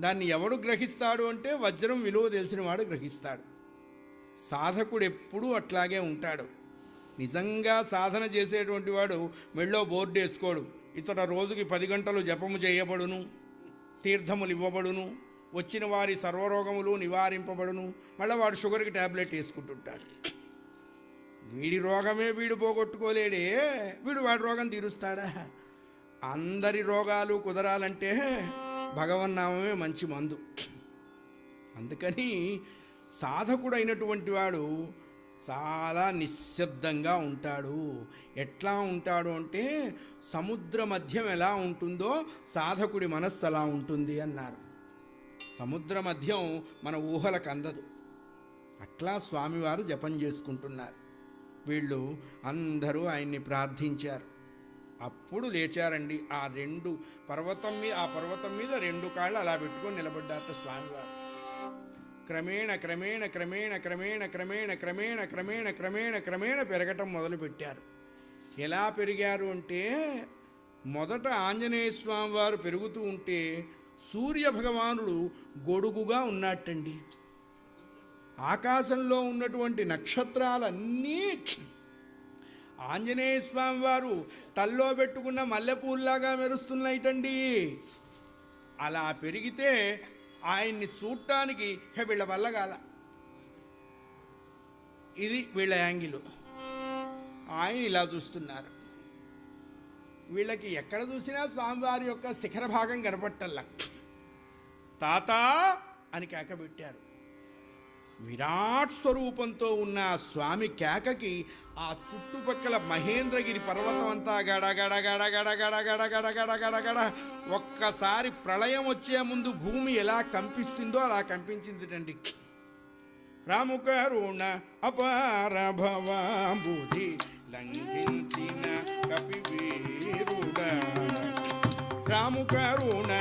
దాన్ని ఎవడు గ్రహిస్తాడు అంటే వజ్రం విలువ తెలిసినవాడు గ్రహిస్తాడు. సాధకుడు ఎప్పుడూ అట్లాగే ఉంటాడు. నిజంగా సాధన చేసేటువంటి వాడు మెళ్ళో బోర్డు వేసుకోడు, ఇతడ రోజుకి 10 గంటలు జపము చేయబడును, తీర్థములు ఇవ్వబడును, వచ్చిన వారి సర్వరోగములు నివారింపబడును. మళ్ళీ వాడు షుగర్కి ట్యాబ్లెట్ వేసుకుంటుంటాడు. వీడి రోగమే వీడు పోగొట్టుకోలేడే, వీడు వాడి రోగం తీరుస్తాడా? అందరి రోగాలు కుదరాలంటే భగవన్నామమే మంచి మందు. అందుకని సాధకుడైనటువంటి వాడు చాలా నిశ్శబ్దంగా ఉంటాడు. ఎట్లా ఉంటాడు అంటే సముద్ర మధ్యం ఎలా ఉంటుందో సాధకుడి మనస్సు అలా ఉంటుంది అన్నారు. సముద్ర మధ్యం మన ఊహలకు అందదు. అట్లా స్వామివారు జపం చేసుకుంటున్నారు. వీళ్ళు అందరూ ఆయన్ని ప్రార్థించారు. అప్పుడు లేచారండి. ఆ పర్వతం మీద 2 కాళ్ళు అలా పెట్టుకొని నిలబడ్డారట స్వామివారు. క్రమేణ క్రమేణ క్రమేణ క్రమేణ క్రమేణ క్రమేణ క్రమేణ క్రమేణ క్రమేణ పెరగటం మొదలుపెట్టారు. ఎలా పెరిగారు అంటే మొదట ఆంజనేయ స్వామి వారు పెరుగుతూ ఉంటే సూర్య భగవానుడు గొడుగుగా ఉన్నట్టండి. ఆకాశంలో ఉన్నటువంటి నక్షత్రాలన్నీ ఆంజనేయ స్వామి వారు తల్లో పెట్టుకున్న మల్లెపూల్లాగా మెరుస్తున్నాయిటండి. అలా పెరిగితే ఆయన్ని చూడటానికి వీళ్ళ వల్ల కాల. ఇది వీళ్ళ యాంగిల్. ఆయన ఇలా చూస్తున్నారు. వీళ్ళకి ఎక్కడ చూసినా స్వామివారి యొక్క శిఖర భాగం కనపట్టల్లా. తాత అని కేక పెట్టారు. విరాట్ స్వరూపంతో ఉన్న స్వామి కేకకి ఆ చుట్టుపక్కల మహేంద్రగిరి పర్వతం అంతా గడగడ గడగడ గడగడ గడగడ గడగడ ఒక్కసారి ప్రళయం వచ్చే ముందు భూమి ఎలా కంపిస్తుందో అలా కంపించిందిటండి. రాముకరుణ అపార భవాంబుధి లంఘించిన కపివీరుడా, రాముకరుణ